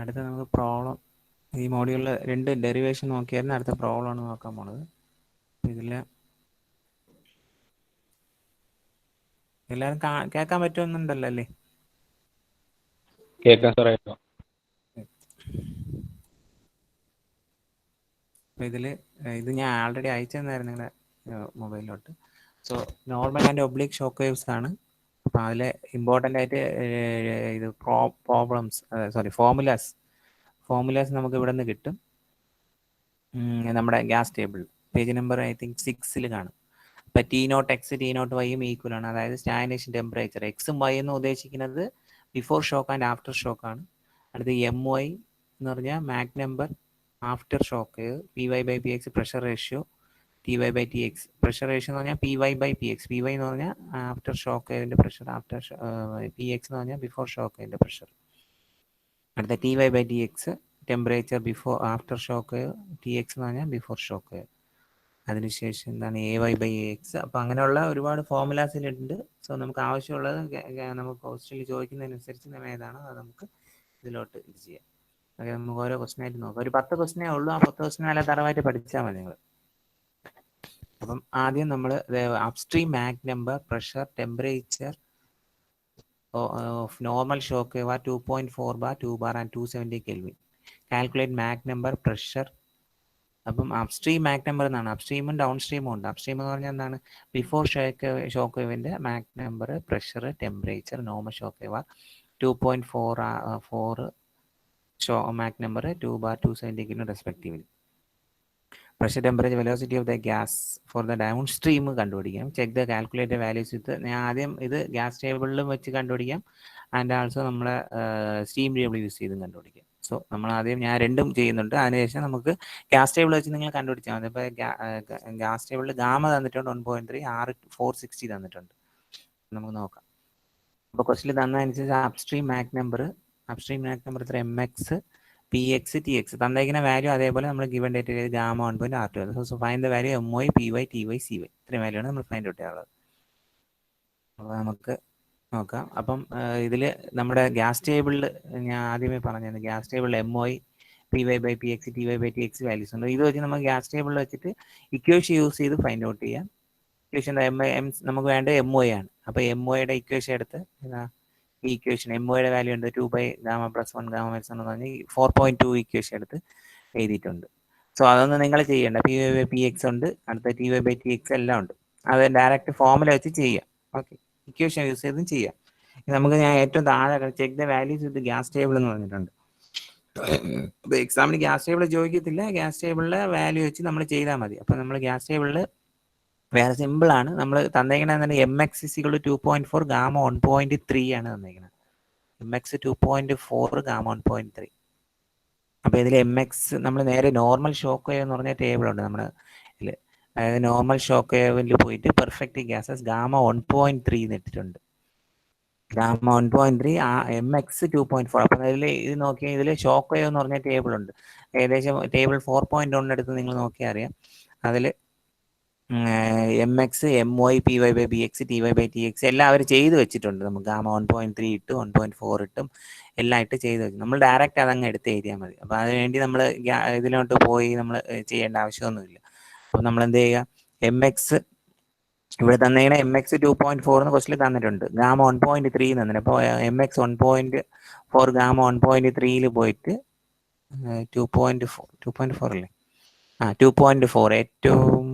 അടുത്ത നമുക്ക് പ്രോബ്ലം, ഈ മോഡ്യൂളിൽ 2 ഡെറിവേഷൻ നോക്കിയായിരുന്നു. അടുത്ത പ്രോബ്ലമാണ് നോക്കാൻ പോണത്. ഇതിൽ എല്ലാവരും കേൾക്കാൻ പറ്റുന്നുണ്ടല്ലോ അല്ലേ? കേൾക്കാൻ സാറേ. അപ്പോൾ ഇത് ഞാൻ ആൾറെഡി അയച്ചു തന്നായിരുന്നു നിങ്ങളുടെ മൊബൈലിലോട്ട്. So normal and oblique shock waves ആണ്. അപ്പോൾ അതിൽ ഇമ്പോർട്ടൻ്റ് ആയിട്ട് ഇത് ഫോർമുലാസ് നമുക്ക് ഇവിടെ നിന്ന് കിട്ടും. നമ്മുടെ gas table page number I think 6 കാണും. ഇപ്പം T0 എക്സ് T0 വൈയും ഈക്വൽ ആണ്. അതായത് സ്റ്റാഗ്നേഷൻ ടെമ്പറേച്ചർ എക്സും വൈ എന്ന് ഉദ്ദേശിക്കുന്നത് before shock and after shock ആണ്. അടുത്ത് MY എന്ന് പറഞ്ഞാൽ Mach number after shock, PY/PX pressure ratio, TY/TX pressure ratio എന്ന് പറഞ്ഞാൽ PY/PX. PY എന്ന് പറഞ്ഞാൽ ആഫ്റ്റർ ഷോക്ക് വേവിൻ്റെ പ്രഷർ, PX എന്ന് പറഞ്ഞാൽ ബിഫോർ ഷോക്ക് വേവിൻ്റെ പ്രഷർ. അടുത്ത TY/TX temperature before after shock wave, TX എന്ന് പറഞ്ഞാൽ ബിഫോർ ഷോക്ക് വേവ്. അതിനുശേഷം എന്താണ് AY/AX. അപ്പോൾ അങ്ങനെയുള്ള ഒരുപാട് ഫോർമുലാസിലുണ്ട്. സോ നമുക്ക് ആവശ്യമുള്ളത് നമുക്ക് ക്വസ്റ്റ്യനിൽ ചോദിക്കുന്നതിനനുസരിച്ച് നമ്മൾ ഏതാണോ അത് നമുക്ക് ഇതിലോട്ട് ഇത് ചെയ്യാം. ഓക്കെ, നമുക്ക് ഓരോ ക്വസ്റ്റ്യൻ ആയിട്ട് നോക്കാം. ഒരു 10 ക്വസ്റ്റ്യനേ ഉള്ളൂ. ആ 10 ക്വസ്റ്റ്യൻ നല്ല തറവായിട്ട് പഠിച്ചാൽ മതി നിങ്ങൾ. അപ്പം ആദ്യം നമ്മൾ upstream Mach number, pressure, temperature of normal shock wave 2.4 bar, 2 bar and 270 Kelvin. Calculate Mach number, pressure. അപ്പം അപ്സ്ട്രീം മാക് നമ്പർ എന്നാണ്. അപ്സ്ട്രീമും ഡൗൺ സ്ട്രീമും ഉണ്ട്. അപ്സ്ട്രീം എന്ന് പറഞ്ഞാൽ എന്താണ്? ബിഫോർ ഷോക്ക് വേവിൻ്റെ Mach number, pressure, temperature, normal shock wave 2.4 Mach number, 2 bar, 270 Kelvin respectively. Pressure, temperature, velocity of the gas for the downstream കണ്ടുപിടിക്കാം. ചെക്ക് ദ കാൽക്കുലേറ്റഡ് വാല്യൂസ് വിത്ത്. ഞാൻ ആദ്യം ഇത് ഗ്യാസ് ടേബിളിലും വെച്ച് കണ്ടുപിടിക്കാം, ആൻഡ് ആൾസോ നമ്മളെ steam table use ചെയ്തും കണ്ടുപിടിക്കാം. So നമ്മൾ ആദ്യം ഞാൻ രണ്ടും ചെയ്യുന്നുണ്ട്. അതിനുശേഷം നമുക്ക് ഗ്യാസ് ടേബിൾ വെച്ച് നിങ്ങൾ കണ്ടുപിടിച്ചാൽ മതി. ഇപ്പോൾ ഗ്യാസ് ടേബിളിൽ ഗാമ തന്നിട്ടുണ്ട് 1.3, R460 തന്നിട്ടുണ്ട്. നമുക്ക് നോക്കാം. അപ്പോൾ ക്വസ്റ്റിൽ തന്നതനുസരിച്ച് അപ്സ്ട്രീം മാക് നമ്പർ എത്ര? MX, PX, TX തന്നേക്കുന്ന വാല്യൂ അതേപോലെ നമ്മൾ ഗിവൻ ഡേറ്റ് ചെയ്ത് gamma 1.R2. So find the value MY, PY, TY, CY. ഇത്രയും വാല്യൂ ആണ് നമ്മൾ ഫൈൻഡ് ഔട്ട് ചെയ്യാനുള്ളത്. അപ്പോൾ നമുക്ക് നോക്കാം. അപ്പം ഇതിൽ നമ്മുടെ ഗ്യാസ് ടേബിളിൽ ഞാൻ ആദ്യമേ പറഞ്ഞിരുന്നു, ഗ്യാസ് ടേബിളിൽ MY, PY/PX, TY/TX വാല്യൂസ് ഉണ്ട്. ഇത് വെച്ച് നമുക്ക് ഗ്യാസ് ടേബിളിൽ വെച്ചിട്ട് ഇക്വേഷൻ യൂസ് ചെയ്ത് ഫൈൻഡ് ഔട്ട് ചെയ്യാം. ഇക്വേഷൻ നമുക്ക് വേണ്ടത് MY ആണ്. അപ്പോൾ MYയുടെ ഇക്വേഷൻ എടുത്ത് ഈ ഇക്വേഷൻ MYയുടെ വാല്യൂ ഉണ്ട് 2 ഗാമ പ്ലസ് 1 ഗാമ മൈനസ് 1 എന്ന് പറഞ്ഞ് 4.2 ഇക്വേഷൻ എടുത്ത് എഴുതിയിട്ടുണ്ട്. സോ അതൊന്നും നിങ്ങൾ ചെയ്യേണ്ട. PY/PX ഉണ്ട്, അടുത്ത TY/TX എല്ലാം ഉണ്ട്. അത് ഡയറക്റ്റ് ഫോമുല വെച്ച് ചെയ്യാം. ഓക്കെ, ഇക്വേഷൻ യൂസ് ചെയ്തും ചെയ്യാം. നമുക്ക് ഞാൻ ഏറ്റവും താഴെ check the values with gas table എന്ന് പറഞ്ഞിട്ടുണ്ട്. അപ്പോൾ എക്സാമിന് ഗ്യാസ് ടേബിൾ ചോദിക്കത്തില്ല, ഗ്യാസ് ടേബിളിലെ വാല്യൂ വെച്ച് നമ്മൾ ചെയ്താൽ മതി. അപ്പോൾ നമ്മൾ ഗ്യാസ് ടേബിളിൽ വേറെ സിമ്പിളാണ്. നമ്മൾ തന്നേക്കണത് MX 2.4 ഗാമ 1.3 ആണ് തന്നേക്കുന്നത്. MX 2.4 gamma 1.3. അപ്പോൾ ഇതിൽ MX നമ്മൾ നേരെ നോർമൽ ഷോക്ക് വേവ് എന്ന് പറഞ്ഞ ടേബിളുണ്ട് നമ്മുടെ ഇതിൽ. അതായത് നോർമൽ ഷോക്ക് വേവിൽ പോയിട്ട് പെർഫെക്റ്റ് ഗ്യാസസ് ഗാമ 1.3 ഇട്ടിട്ടുണ്ട്. Gamma 1.3, MX 2.4. അപ്പം ഇതിൽ ഇത് നോക്കിയാൽ ഇതിൽ ഷോക്ക് വേവ് എന്ന് പറഞ്ഞ ടേബിൾ ഉണ്ട്. ഏകദേശം ടേബിൾ 4.1 എടുത്ത് നിങ്ങൾ നോക്കിയാൽ അറിയാം. അതിൽ MX, MY, PY/PX, TY/TX എല്ലാം അവർ ചെയ്ത് വെച്ചിട്ടുണ്ട്. നമുക്ക് ഗാമ 1.3 ഇട്ടും 1.4 ഇട്ടും എല്ലാം ഇട്ട് ചെയ്ത് വെച്ചു. നമ്മൾ ഡയറക്റ്റ് അതങ്ങ് എടുത്ത് എഴുതിയാൽ മതി. അപ്പോൾ അതിനുവേണ്ടി നമ്മൾ ഇതിലോട്ട് പോയി നമ്മൾ ചെയ്യേണ്ട ആവശ്യമൊന്നുമില്ല. അപ്പോൾ നമ്മൾ എന്ത് ചെയ്യുക? MX ഇവിടെ തന്നേക്കണ MX 2.4 എന്ന് ക്വസ്റ്റിൽ തന്നിട്ടുണ്ട്. ഗാമ 1.3 തന്നിട്ടുണ്ട്. അപ്പോൾ MX 1.4 ഗാമ 1.3 പോയിട്ട് 2.4 അല്ലേ? 2.4 ഏറ്റവും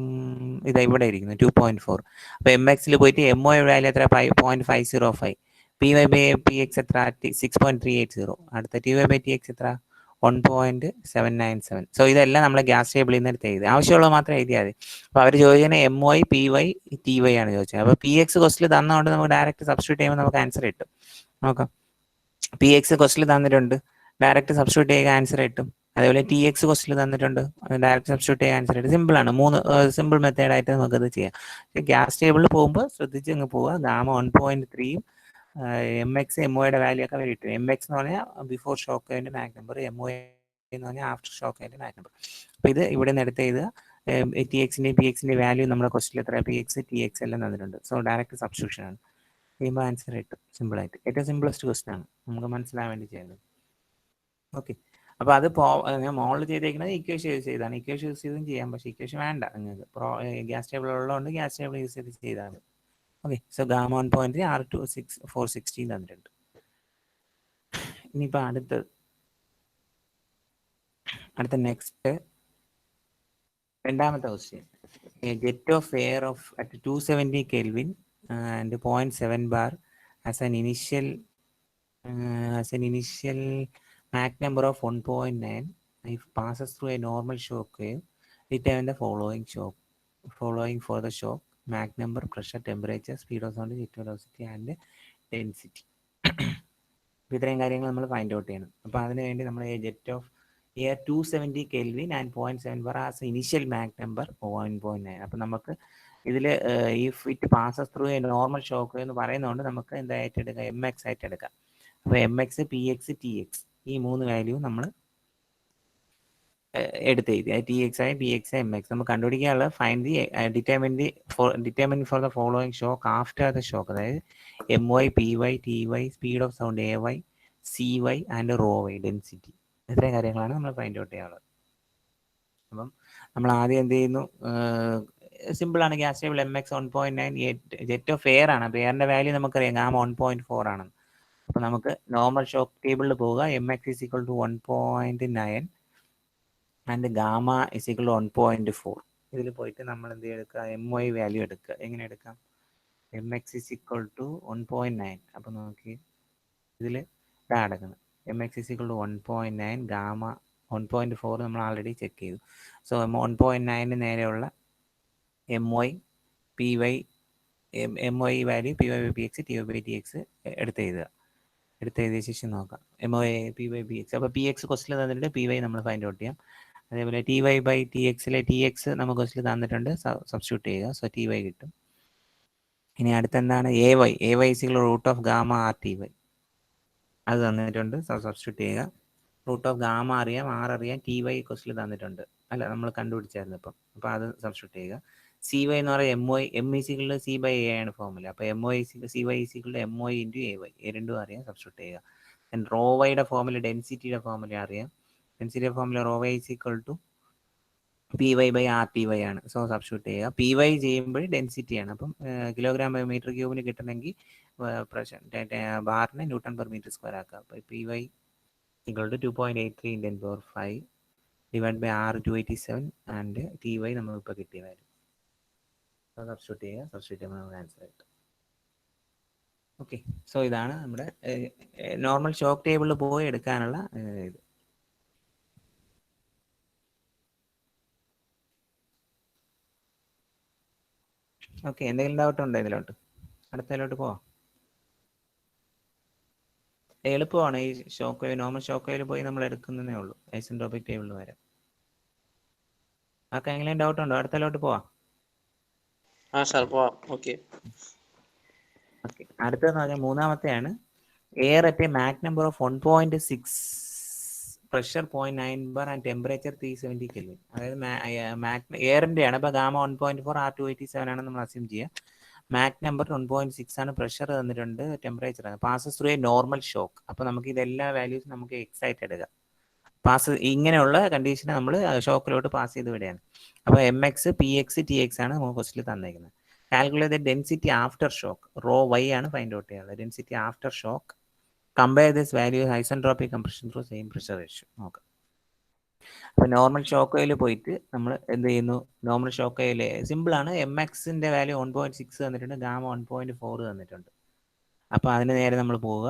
ഇതാ ഇവിടെ ഇരിക്കുന്നു 2.4. അപ്പോൾ MX പോയിട്ട് MO വാല്യൂ എത്ര? 0.505. PY/PX എത്ര? 6.380. അടുത്ത TY/TX എത്ര? 1.797. സോ ഇതെല്ലാം നമ്മൾ ഗ്യാസ് ടേബിളിൽ നിന്ന് എടുത്ത് എഴുതി. ആവശ്യമുള്ളത് മാത്രം എഴുതിയാൽ മതി. അപ്പോൾ അവർ ചോദിക്കുന്നത് MY, PY, TY ആണ് ചോദിച്ചത്. അപ്പോൾ PX ക്വസ്റ്റിൽ തന്നതുകൊണ്ട് നമുക്ക് ഡയറക്റ്റ് സബ്സ്റ്റിറ്റ്യൂട്ട് ചെയ്യുമ്പോൾ നമുക്ക് ആൻസർ കിട്ടും. നോക്കാം. PX ക്വസ്റ്റിൽ തന്നിട്ടുണ്ട്, ഡയറക്റ്റ് സബ്സ്റ്റിറ്റ്യൂട്ട് ചെയ്യുക ആൻസർ കിട്ടും. അതേപോലെ TX ക്വസ്റ്റിൽ തന്നിട്ടുണ്ട്, ഡയറക്റ്റ് സബ്സ്റ്റിറ്റ്യൂട്ട് ചെയ്യുക ആൻസർ കിട്ടും. സിമ്പിളാണ്. 3 സിമ്പിൾ മെത്തേഡായിട്ട് നമുക്കത് ചെയ്യാം. ഗ്യാസ് ടേബിളിൽ പോകുമ്പോൾ ശ്രദ്ധിച്ച് അങ്ങ് പോവുക. ഗാമ 1.3യും MX, MOയുടെ വാല്യൂ ഒക്കെ അവർ കിട്ടും. MX എന്ന് പറഞ്ഞാൽ ബിഫോർ ഷോക്ക് വേവിൻ്റെ മാക് നമ്പർ, MO എന്ന് പറഞ്ഞാൽ ആഫ്റ്റർ ഷോക്ക് വേവിൻ്റെ മാക് നമ്പർ. അപ്പോൾ ഇത് ഇവിടെ നിന്ന് എടുത്ത് എഴുതുക. TXൻ്റെയും PXൻ്റെയും വാല്യൂ നമ്മുടെ ക്വസ്റ്റിൽ എത്ര? PX, TX എല്ലാം തന്നിട്ടുണ്ട്. സോ ഡയറക്റ്റ് സബ്സ്റ്റിറ്റ്യൂഷൻ ആണ് ചെയ്യുമ്പോൾ ആൻസർ കിട്ടും സിമ്പിളായിട്ട്. ഏറ്റവും സിമ്പിളസ്റ്റ് ക്വസ്റ്റൻ ആണ്, നമുക്ക് മനസ്സിലാൻ വേണ്ടി ചെയ്യുന്നത്. ഓക്കെ. അപ്പോൾ അത് ഞാൻ മോളിൽ ചെയ്തേക്കുന്നത് ഇക്വേഷൻ യൂസ് ചെയ്താണ്. ഇക്വേഷൻ യൂസ് ചെയ്തും ചെയ്യാം, പക്ഷേ ഇക്വേഷൻ വേണ്ട നിങ്ങൾക്ക്. ഗ്യാസ് ടേബിൾ ഉള്ളതുകൊണ്ട് ഗ്യാസ് ടേബിൾ യൂസ് ചെയ്ത് ചെയ്താൽ മതി. ഓക്കെ. സോ ഗാമ 1.3 R26416 തന്നിട്ടുണ്ട്. ഇനിയിപ്പോൾ അടുത്ത നെക്സ്റ്റ് രണ്ടാമത്തെ question. Jet of air of at 270 Kelvin and 0.7 bar as an initial Mach number of 1.9. If passes through a normal shock wave, determine the following for the shock: Mach number, pressure, temperature, speed of sound, jet velocity and density. ഇത്രയും കാര്യങ്ങൾ നമ്മൾ find out ചെയ്യണം. അപ്പോൾ അതിന് വേണ്ടി നമ്മൾ jet of air 270 Kelvin and 0.7 bar as initial Mach number 1.9. അപ്പം നമുക്ക് ഇതിൽ if it passes through A normal shock എന്ന് പറയുന്നതുകൊണ്ട് നമുക്ക് എന്തായിട്ട് എടുക്കാം, MX ആയിട്ട് എടുക്കാം. അപ്പോൾ MX, PX, TX ഈ 3 വാല്യൂ നമ്മൾ എടുത്ത് എഴുതി. TX ആയി PX ആയി MX നമുക്ക് കണ്ടുപിടിക്കാനുള്ള find the determine for the following shock after the shock. അതായത് MY, PY, TY, speed of sound AY, CY and rho Y, density. ഇത്രയും കാര്യങ്ങളാണ് നമ്മൾ ഫൈൻഡ് ഔട്ട് ചെയ്യാനുള്ളത്. അപ്പം നമ്മൾ ആദ്യം എന്ത് ചെയ്യുന്നു, സിമ്പിളാണ്. Gas table MX 1.9, jet of air ആണ്. അപ്പോൾ എയറിൻ്റെ വാല്യൂ നമുക്കറിയാം, ഗാമ 1.4 ആണ്. അപ്പോൾ നമുക്ക് നോർമൽ ഷോക്ക് ടേബിളിൽ പോവുക. MX = 1.9 and gamma = 1.4. ഇതിൽ പോയിട്ട് നമ്മൾ എന്ത് എടുക്കുക, MY വാല്യൂ എടുക്കുക. എങ്ങനെ എടുക്കാം? MX = 1.9. അപ്പോൾ നോക്കി ഇതിൽ ഇതാ എടുക്കുന്നത്. MX = 1.9, ഗാമ 1.4 നമ്മൾ ആൾറെഡി ചെക്ക് ചെയ്തു. സോ 1.9 നേരെയുള്ള MY, PY, MY value PY/PX, TY/TX എടുത്ത് എഴുതിയ ശേഷം നോക്കാം. MY, PY/PX. അപ്പോൾ PX ക്വസ്റ്റിൽ തന്നിട്ടുണ്ട്, PY നമ്മൾ ഫൈൻഡ് ഔട്ട് ചെയ്യാം. അതേപോലെ TY/TXലെ TX നമുക്ക് ക്വസ്റ്റിൽ തന്നിട്ടുണ്ട്, സബ്സ്റ്റിറ്റ്യൂട്ട് ചെയ്യുക. സോ TY കിട്ടും. ഇനി അടുത്തെന്താണ്? AY = root of gamma RTY. അത് തന്നിട്ടുണ്ട്, സബ്സ്റ്റിറ്റ്യൂട്ട് ചെയ്യുക. റൂട്ട് ഓഫ് ഗാമ അറിയാം, R അറിയാം, TY ക്വസ്റ്റിൽ തന്നിട്ടുണ്ട്, അല്ല നമ്മൾ കണ്ടുപിടിച്ചായിരുന്നു ഇപ്പം. അപ്പോൾ അത് സബ്സ്റ്റിറ്റ്യൂട്ട് ചെയ്യുക. CY എന്ന് പറയുന്നത് M = C/A ആണ് ഫോർമുല. അപ്പോൾ CY = MY × AY. രണ്ടും അറിയാം, സബ്സ്റ്റിറ്റ്യൂട്ട് ചെയ്യുക. റോ വൈയുടെ ഫോർമുല, ഡെൻസിറ്റിയുടെ ഫോർമുല അറിയാം. ഡെൻസിറ്റിയുടെ ഫോർമുല റോ വൈ = PY/RTY ആണ്. സോ സബ്സ്റ്റിറ്റ്യൂട്ട് ചെയ്യുക. PY ചെയ്യുമ്പോൾ ഡെൻസിറ്റിയാണ്. അപ്പം kg/m3 കിട്ടണമെങ്കിൽ ബാറിനെ Nm/m² ആക്കുക. അപ്പോൾ PY = 2.83 × 10⁵ / R 287 ആൻഡ് TY നമ്മളിപ്പോൾ കിട്ടിയ വാല്യൂ. സബ്സ്റ്റിറ്റ്യൂട്ട് ചെയ്യുമ്പോൾ നമുക്ക് ആൻസർ കിട്ടും. ഓക്കെ. സോ ഇതാണ് നമ്മുടെ നോർമൽ ഷോക്ക് ടേബിളിൽ പോയി എടുക്കാനുള്ള ഇത്. ഓക്കെ. എന്തെങ്കിലും ഡൗട്ട് ഉണ്ടോ ഇതിലോട്ട്? അടുത്തതിലോട്ട് പോവാം. എളുപ്പമാണ്. ഈ ഷോക്ക് വേവ്, നോർമൽ ഷോക്ക് വേവിൽ പോയി നമ്മൾ എടുക്കുന്നതേ ഉള്ളൂ, ഐസെൻട്രോപിക് ടേബിളിൽ വരെ. ആർക്കും എങ്കിലും ഡൗട്ട് ഉണ്ടോ? അടുത്തതിലോട്ട് പോവാം. ഓക്കെ. അടുത്തതെന്ന് പറഞ്ഞാൽ മൂന്നാമത്തെയാണ്. Air at a Mach number of 1.6, pressure 0.9 bar and temperature 370 Kelvin. അതായത് എയറിൻ്റെ ആണ്. അപ്പോൾ ഗാമ 1.4, R287 ആണ് നമ്മൾ അസ്യൂം ചെയ്യുക. മാക് നമ്പർ 1.6 ആണ്, പ്രഷർ തന്നിട്ടുണ്ട്, ടെമ്പറേച്ചർ ആണ്. Passes through A normal shock. അപ്പോൾ നമുക്ക് ഇതെല്ലാ വാല്യൂസും നമുക്ക് എക്സൈറ്റ് എടുക്കാം. ഇങ്ങനെയുള്ള കണ്ടീഷനെ നമ്മൾ ഷോക്കിലോട്ട് പാസ് ചെയ്ത് വിടുകയാണ്. അപ്പോൾ MX, PX, TX ആണ് നമുക്ക് ക്വസ്റ്റിൽ തന്നേക്കുന്നത്. Calculate density after shock, rho Y ആണ് ഫൈൻഡ് ഔട്ട് ചെയ്യുന്നത്. Density after shock, compare this value isentropic compression through same pressure ratio നോക്കാം. അപ്പോൾ നോർമൽ ഷോക്ക് വേയിൽ പോയിട്ട് നമ്മൾ എന്ത് ചെയ്യുന്നു? നോർമൽ ഷോക്ക് വേയിൽ സിമ്പിളാണ്. MXന്റെ വാല്യൂ 1.6 തന്നിട്ടുണ്ട്, ഗാമ 1.4 തന്നിട്ടുണ്ട്. അപ്പോൾ അതിന് നേരെ നമ്മൾ പോവുക.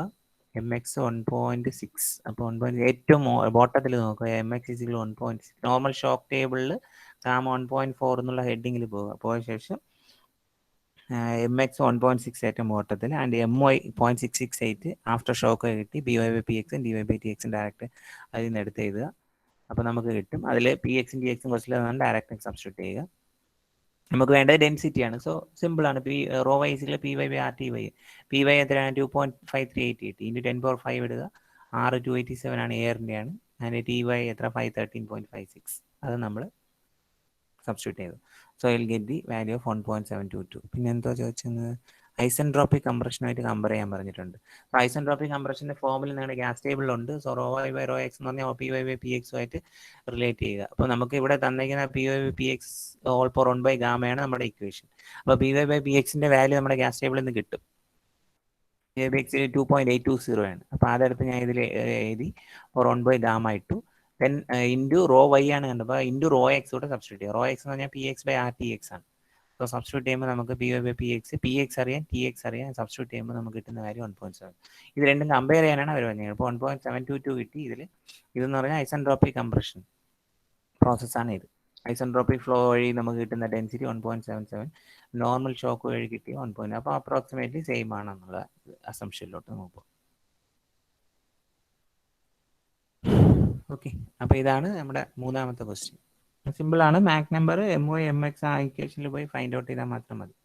MX 1.6. അപ്പോൾ ഏറ്റവും ബോട്ടത്തിൽ നോക്കുക. MX = 1.6. നോർമൽ ഷോക്ക് ടേബിളിൽ ഗാമ 1.4 എന്നുള്ള ഹെഡിങ്ങിൽ പോവുക. പോയ ശേഷം MX 1.6 ഏറ്റവും ബോട്ടത്തിൽ ആൻഡ് MY 0.668 ആഫ്റ്റർ ഷോക്ക് കിട്ടി. PY/PX, TY/TX ഡയറക്റ്റ് അതിൽ നിന്ന് എടുത്ത് എഴുതുക. അപ്പോൾ നമുക്ക് കിട്ടും. അതിൽ PX-ഉം TX-ഉം ക്വസ്റ്റിൽ ഡയറക്റ്റ് സബ്സ്റ്റിറ്റ്യൂട്ട് ചെയ്യുക. നമുക്ക് വേണ്ടത് ഡെൻസിറ്റിയാണ്. സോ സിമ്പിളാണ്. Rho Y = PY/RTY. PY എത്രയാണ്? 2.538 കിട്ടി. × 10⁵ ഇടുക. R 287 ആണ്, എയറിൻ്റെ ആണ്. ആൻഡ് TY എത്ര? 513.56. അത് നമ്മൾ സബ്സ്റ്റിറ്റ്യൂട്ട് ചെയ്തു. So will get the value of 1.722. പിന്നെ എന്തോ ചോദിച്ചത്? ഐസെൻട്രോപ്പിക് കംപ്രഷനുമായിട്ട് കമ്പയർ ചെയ്യാൻ പറഞ്ഞിട്ടുണ്ട്. അപ്പോൾ ഐസെൻട്രോപ്പിക് കംപ്രഷൻ്റെ ഫോമിൽ നിങ്ങളുടെ ഗ്യാസ് ടേബിളിലുണ്ട്. So rho Y by rho X എന്ന് പറഞ്ഞാൽ പി വൈ ബൈ പി എക്സുമായിട്ട് റിലേറ്റ് ചെയ്യുക. അപ്പോൾ നമുക്ക് ഇവിടെ തന്നിരിക്കുന്ന P Y by P X all for 1 by ഗാമയാണ് നമ്മുടെ ഇക്വേഷൻ. അപ്പോൾ പി വൈ ബൈ പി എക്സിൻ്റെ വാല്യൂ നമ്മുടെ ഗ്യാസ് ടേബിളിൽ നിന്ന് കിട്ടും. പി വൈ ബൈ എക്സ് 2.820 ആണ്. അപ്പോൾ അതെടുത്ത് ഞാൻ ഇതിൽ എഴുതി ഫോർ 1 ബൈ ഗാമ ഇട്ടു. ദെൻ ഇൻറ്റു റോ വൈ ആണ് കണ്ടത്. അപ്പോൾ ഇൻറ്റു റോ എക്സ് കൂടെ സബ്സ്റ്റിറ്റ്യൂട്ട് ചെയ്യുക. റോ എക്സ് എന്ന് പറഞ്ഞാൽ P X by R T X ആണ്. അപ്പോൾ സബ്സ്റ്റിറ്റ്യൂട്ട് ചെയ്യുമ്പോൾ നമുക്ക് P Y by P X അറിയാം, ടി എക്സ് അറിയാം. സബ്സ്റ്റിറ്റ്യൂട്ട് ചെയ്യുമ്പോൾ നമുക്ക് കിട്ടുന്ന കാര്യം 1.7. ഇത് രണ്ടും കമ്പയർ ചെയ്യാനാണ് അവർ പറഞ്ഞത്. ഇപ്പോൾ 1.722 കിട്ടി. ഇതെന്ന് പറഞ്ഞാൽ ഐസെൻട്രോപ്പിക് കംപ്രഷൻ പ്രോസസ്സാണ് ഇത്. ഐസെൻട്രോപ്പിക് ഫ്ലോ വഴി നമുക്ക് കിട്ടുന്ന ഡെൻസിറ്റി 1.77, നോർമൽ ഷോക്ക് വഴി കിട്ടിയ 1. അപ്പോൾ അപ്രോക്സിമേറ്റ്ലി സെയിം ആണെന്നുള്ള അസംഷനിലോട്ട് നമുക്ക് പോകും. ഓക്കെ, അപ്പോൾ ഇതാണ് നമ്മുടെ മൂന്നാമത്തെ ക്വസ്റ്റ്യൻ. സിമ്പിൾ ആണ്. Mach number M O M X ആ ഇക്വേഷനിൽ പോയി ഫൈൻഡ് ഔട്ട് ചെയ്താൽ മാത്രം മതി.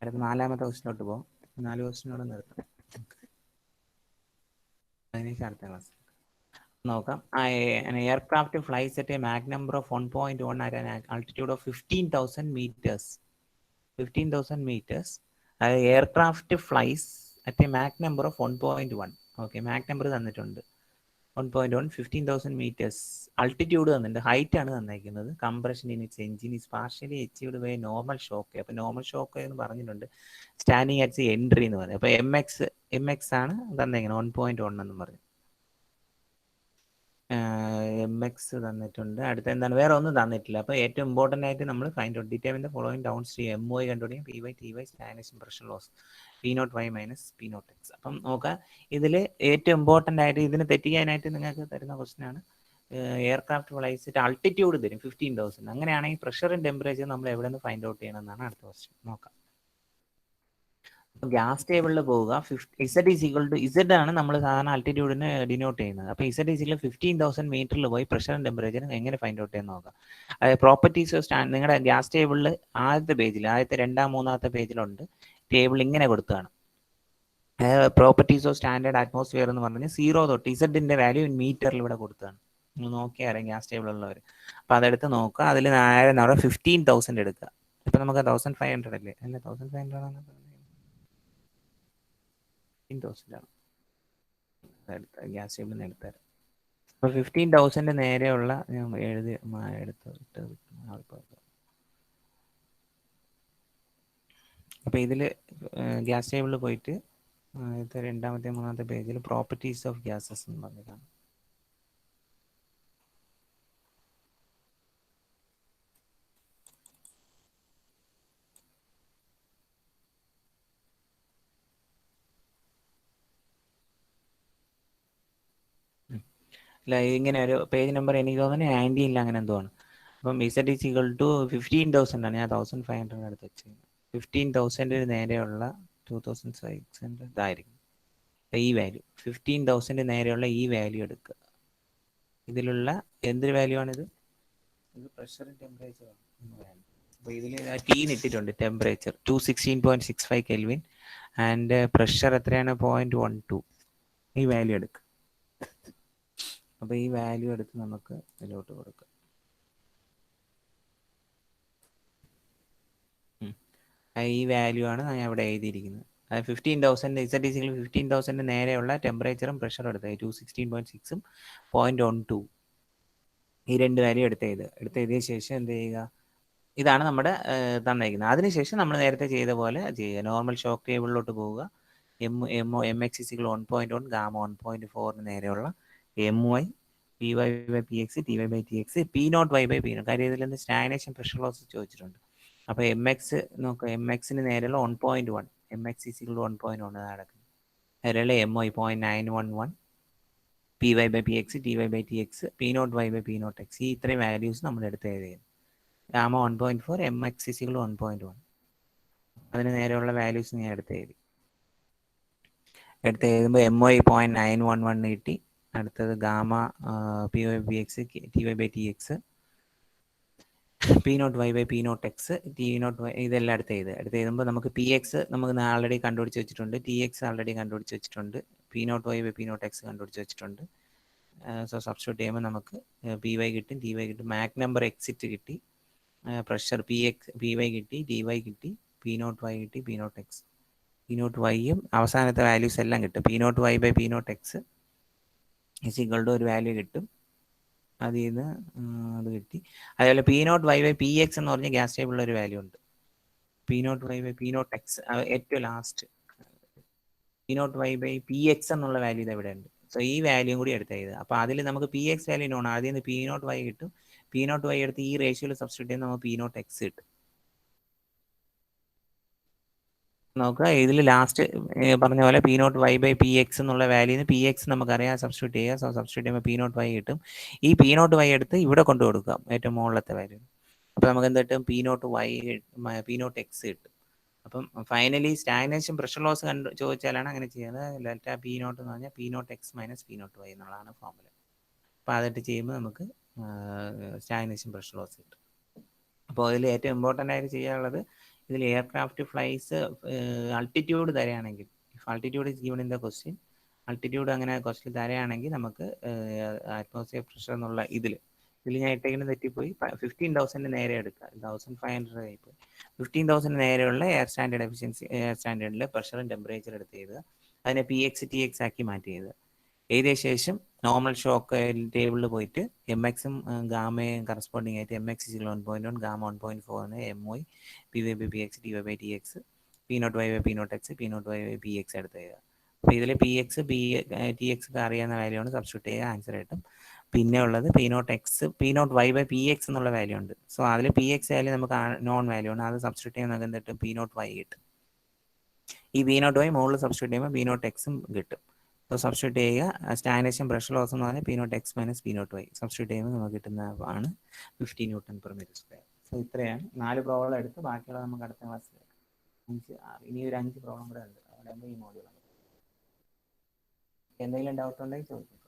അടുത്ത നാലാമത്തെ ക്വസ്റ്റിനോട്ട് പോകും. 4 ക്വസ്റ്റിനോട് നിർത്താം. അതിനുശേഷം അടുത്ത ക്ലാസ് നോക്കാം. Aircraft flies at a Mach number of 1.1 at an altitude of 15,000 meters. 15,000 meters. Aircraft flies at a Mach number of 1.1. Okay, Mach number തന്നിട്ടുണ്ട് 1.1, 15,000 meters. അൾട്ടിറ്റ്യൂഡ് തന്നിട്ടുണ്ട്, ഹൈറ്റ് ആണ് തന്നിരിക്കുന്നത്. Compression in its engine is partially achieved by normal shock. അപ്പോൾ normal shock എന്ന് പറഞ്ഞിട്ടുണ്ട്. Standing at entry എന്ന് പറയും. അപ്പോൾ എം എക്സ് ആണ് തന്നിരിക്കുന്നത് 1.1 എന്ന് പറഞ്ഞു. എം എക്സ് തന്നിട്ടുണ്ട്. അടുത്ത എന്താണ്, വേറെ ഒന്നും തന്നിട്ടില്ല. അപ്പോൾ ഏറ്റവും ഇമ്പോർട്ടൻ്റ് ആയിട്ട് നമ്മൾ find out determine the following downstream M O കണ്ടുപിടിക്കും. P Y T Y stagnation pressure loss P not Y minus P not X. അപ്പം നോക്കാം, ഇതിൽ ഏറ്റവും ഇമ്പോർട്ടൻ്റ് ആയിട്ട് ഇതിന് തെറ്റിക്കാനായിട്ട് നിങ്ങൾക്ക് തരുന്ന ക്വസ്റ്റൻ ആണ്. എയർക്രാഫ്റ്റ് ഫ്ലൈസിട്ട് അൾട്ടിറ്റ്യൂഡ് തരും 15,000. അങ്ങനെയാണെങ്കിൽ പ്രഷറും ടെമ്പറേച്ചർ നമ്മൾ എവിടെ നിന്ന് ഫൈൻഡ് ഔട്ട് ചെയ്യണമെന്നാണ് അടുത്ത ക്വസ്റ്റൻ. നോക്കാം. ഗ്യാസ് ടേബിളിൽ പോവുക. Z is equal to Z ആണ് നമ്മൾ സാധാരണ അൾട്ടിറ്റ്യൂഡിന് ഡിനോട്ട് ചെയ്യുന്നത്. അപ്പോൾ ഇസഡ് ഈസ് ഈക്വൽ 15,000 മീറ്ററിൽ പോയി പ്രഷറും ടെമ്പറേച്ചറും എങ്ങനെ ഫൈൻഡ് ഔട്ട് ചെയ്യാൻ നോക്കാം. അതായത് പ്രോപ്പർട്ടീസ് ഓഫ് സ്റ്റാൻഡ് നിങ്ങളുടെ ഗ്യാസ് ടേബിളിൽ ആദ്യത്തെ പേജിൽ, ആദ്യത്തെ 2, 3 പേജിലുണ്ട്. ടേബിൾ ഇങ്ങനെ കൊടുത്താണ്. പ്രോപ്പർട്ടീസ് ഓഫ് സ്റ്റാൻഡേർഡ് അറ്റ്മോസ്ഫിയർ എന്ന് പറഞ്ഞാൽ 0 തൊട്ട് ഇസഡിന്റെ വാല്യൂ മീറ്ററിൽ ഇവിടെ കൊടുത്താണ്. നിങ്ങൾ നോക്കിയാൽ അറിയാം ഗ്യാസ് ടേബിളുള്ളവർ. അപ്പോൾ അതെടുത്ത് നോക്കുക. അതിൽ നേരെ 15,000 എടുക്കുക. ഇപ്പം നമുക്ക് 1,500 അല്ലേ? അല്ല, 1,500 ആണ്. 15,000 ആണ് ഗ്യാസ് ടേബിളിൽ നിന്ന് എടുത്തത്. അപ്പോൾ 15,000 നേരെയുള്ള ഞാൻ എഴുതി എടുത്ത്. അപ്പോൾ ഇതിൽ ഗ്യാസ് ടേബിളിൽ പോയിട്ട് ഇത് 2ാമത്തെ 3ാമത്തെ പേജിൽ പ്രോപ്പർട്ടീസ് ഓഫ് ഗ്യാസസ് എന്ന് പറഞ്ഞതാണ്. അല്ല, ഇങ്ങനെ ഒരു പേജ് നമ്പർ എനിക്ക് തോന്നുന്നത് 90 ഇല്ല, അങ്ങനെ എന്തോ ആണ്. അപ്പം ഇസഡ് ഈസ് ഈക്വൽ ടു 15,000 ആണ്. ഞാൻ 1,500 എടുത്ത് വെച്ചത്. 15,000 നേരെയുള്ള 2,600 ഇതായിരിക്കും ഈ വാല്യൂ. 15,000 നേരെയുള്ള ഈ വാല്യൂ എടുക്കുക. ഇതിലുള്ള എന്തൊരു വാല്യൂ ആണിത്? ഇത് പ്രഷറും ടെമ്പറേച്ചറും. അപ്പോൾ ഇതിൽ ടീന് ഇട്ടിട്ടുണ്ട്. ടെമ്പറേച്ചർ 216.65 കെൽവിൻ ആൻഡ് പ്രഷർ എത്രയാണ്? 0.12. ഈ വാല്യൂ എടുക്കുക. അപ്പോൾ ഈ വാല്യൂ എടുത്ത് നമുക്ക് ഇതിലോട്ട് കൊടുക്കാം. ഈ വാല്യൂ ആണ് ഞാൻ ഇവിടെ എഴുതിയിരിക്കുന്നത്. 15,000 ഇസഡ് ഈസ് ഈക്വൽ 15,000 നേരെയുള്ള ടെമ്പറേച്ചറും പ്രഷറും എടുത്തത് 216.6ഉം 0.12 ഈ 2 വാല്യൂ എടുത്തെഴുതിയ ശേഷം എന്ത് ചെയ്യുക? ഇതാണ് നമ്മുടെ തന്നിരിക്കുന്നത്. അതിനുശേഷം നമ്മൾ നേരത്തെ ചെയ്ത പോലെ ചെയ്യുക. നോർമൽ ഷോക്ക് ടേബിളിലോട്ട് പോവുക. M X is equal 1.1, gamma 1.4 നേരെയുള്ള M Y P Y by P X, T Y by T X, P not Y by P naught. കാര്യം ഇതിൽ നിന്ന് സ്റ്റാഗ്നേഷൻ പ്രഷർ ലോസ് ചോദിച്ചിട്ടുണ്ട്. അപ്പോൾ എം എക്സ് നോക്കുക. എം എക്സിന് നേരെയുള്ള 1.1, എം എക്സ് ഈസ് ഈക്വൽ 1.1 നടക്കുന്നത്. നേരെയുള്ള M Y 0.911, P Y by P X, T Y by T X, P not Y by P not X. ഈ ഇത്രയും വാല്യൂസ് നമ്മൾ എടുത്ത് എഴുതിയത്. Gamma 1.4, M X is equal 1.1. അതിന് നേരെയുള്ള വാല്യൂസ് ഞാൻ എടുത്ത് എഴുതുമ്പോൾ എം വൈ 0.911 കിട്ടി. അടുത്തത് gamma P Y B X, T Y by T X, P not Y by P not X, T naught Y, ഇതെല്ലാം എടുത്ത് എഴുതുമ്പോൾ നമുക്ക് പി എക്സ് നമുക്ക് ആൾറെഡി കണ്ടുപിടിച്ച് വെച്ചിട്ടുണ്ട്, ടി എക്സ് ആൾറെഡി കണ്ടുപിടിച്ച് വെച്ചിട്ടുണ്ട്, P not Y by P not X കണ്ടുപിടിച്ച് വെച്ചിട്ടുണ്ട്. സോ സബ്സ്റ്റിറ്റ്യൂട്ട് ചെയ്യുമ്പോൾ നമുക്ക് പി വൈ കിട്ടും, ടി വൈ കിട്ടും, മാക് നമ്പർ എക്സിറ്റ് കിട്ടി. പ്രഷർ പി വൈ കിട്ടി, ടി വൈ കിട്ടി, പി നോട്ട് വൈ കിട്ടി, P not X. P nought വൈയും അവസാനത്തെ വാല്യൂസ് എല്ലാം കിട്ടും. P not Y by P not X is equal to ഒരു വാല്യൂ കിട്ടും. അതിൽ നിന്ന് അത് കിട്ടി. അതേപോലെ P not Y by P X എന്ന് പറഞ്ഞ ഗ്യാസ് ടേബിളിൽ ഒരു വാല്യൂ ഉണ്ട്. P not Y by P not X ഏറ്റവും last P not Y by P X എന്നുള്ള വാല്യൂ ഇത് എവിടെ ഉണ്ട്. സോ ഈ വാല്യൂ കൂടി എടുത്ത് ചെയ്ത്, അപ്പോൾ അതിൽ നമുക്ക് പി എക്സ് വാല്യൂ നോൺ, ആദ്യം നിന്ന് പി നോട്ട് വൈ കിട്ടും. പി നോട്ട് വൈ എടുത്ത് ഈ റേഷ്യോയിൽ സബ്സ്റ്റിറ്റ്യൂട്ട് ചെയ്യുമ്പോൾ നമുക്ക് പി നോട്ട് എക്സ് കിട്ടും. നോക്കുക, ഇതിൽ ലാസ്റ്റ് പറഞ്ഞ പോലെ P not Y by P X എന്നുള്ള വാല്യൂന്ന് പി എക്സ് നമുക്കറിയാം, സബ്സ്റ്റിറ്റ്യൂട്ട് ചെയ്യുക. സോ സബ്സ്റ്റിറ്റ്യൂട്ട് ചെയ്യുമ്പോൾ പി നോട്ട് വൈ കിട്ടും. ഈ പി നോട്ട് വൈ എടുത്ത് ഇവിടെ കൊണ്ടു കൊടുക്കാം, ഏറ്റവും മുകളിലത്തെ വാല്യൂ. അപ്പോൾ നമുക്ക് എന്ത് കിട്ടും? P not Y P not X കിട്ടും. അപ്പം ഫൈനലി സ്റ്റാഗ്നേഷൻ പ്രഷർ ലോസ് ചോദിച്ചാലാണ് അങ്ങനെ ചെയ്യുന്നത്. ഡെൽറ്റ പി നോട്ട് എന്ന് പറഞ്ഞാൽ P not X minus P not Y എന്നുള്ളതാണ് ഫോർമുല. അപ്പോൾ അതിട്ട് ചെയ്യുമ്പോൾ നമുക്ക് സ്റ്റാഗ്നേഷൻ പ്രഷർ ലോസ് കിട്ടും. അപ്പോൾ അതിൽ ഏറ്റവും ഇമ്പോർട്ടൻ്റ് ആയിട്ട് ചെയ്യാനുള്ളത്, ഇതിൽ എയർക്രാഫ്റ്റ് ഫ്ലൈസ് അൾട്ടിറ്റ്യൂഡ് തരികയാണെങ്കിൽ, if altitude is given in the question, altitude അങ്ങനെ ക്വസ്റ്റ്യൻ തരികയാണെങ്കിൽ നമുക്ക് അറ്റ്മോസ്ഫിയർ പ്രഷർ എന്നുള്ള ഇതിൽ ഞാൻ ഇട്ടേക്കുന്നത് തെറ്റിപ്പോയി. 15,000 നേരെ എടുക്കുക, 1,500 ആയിപ്പോയി. 15,000 നേരെയുള്ള എയർ സ്റ്റാൻഡേർഡ് എഫിഷ്യൻസി, എയർ സ്റ്റാൻഡേർഡിൽ പ്രഷറും ടെമ്പറേച്ചർ എടുത്ത് ചെയ്ത് അതിനെ പി എക്സ് ടി എക്സ് ആക്കി മാറ്റി ചെയ്ത് എഴുതിയ ശേഷം നോർമൽ ഷോക്ക് ടേബിളിൽ പോയിട്ട് എം എക്സും ഗാമയും കറസ്പോണ്ടിങ് ആയിട്ട് M X 1.1, gamma 1.4, M Y P Y by P X, T Y by T X, P not Y by P not X, P not Y by P X എടുത്ത് ചെയ്യുക. അപ്പോൾ ഇതിൽ P X T X ഒക്കെ അറിയാവുന്ന value ആണ്, substitute ചെയ്യുക, answer കിട്ടും. പിന്നെ ഉള്ളത് P not X, P not Y by P X എന്നുള്ള വാല്യൂ ഉണ്ട്. സോ അതിൽ പി എക്സ് വാല്യൂ നമുക്ക് നോൺ വാല്യൂ ആണ്, അത് സബ്സ്റ്റിറ്റ്യൂട്ട് ചെയ്യുമ്പോൾ നമുക്ക് എന്ത് കിട്ടും? പി നോട്ട് വൈ കിട്ടും. ഈ പി നോട്ട് വൈ മുകളിൽ സബ്സ്റ്റിറ്റ്യൂട്ട് ചെയ്യുമ്പോൾ പി നോട്ട് എക്സും കിട്ടും. സോ സബ്സ്റ്റിറ്റ്യൂട്ട് ചെയ്യുക. സ്റ്റാഗ്നേഷൻ പ്രഷർ ലോസ് എന്ന് പറഞ്ഞാൽ P not X minus P not Y. Substitute ചെയ്യുമ്പോൾ നമുക്ക് കിട്ടുന്ന ആണ് 50 newton per metre square. So ഇത്രയാണ് 4 പ്രോബ്ലം എടുത്ത്, ബാക്കിയുള്ളത് നമുക്ക് അടുത്ത ക്ലാസ്സിൽ 5 ഇനി ഒരു 5 പ്രോബ്ലം കൂടെ ഉണ്ട്. അവിടെ ഈ മോഡ്യൂൾ എന്തെങ്കിലും ഡൗട്ട് ഉണ്ടെങ്കിൽ ചോദിക്കും.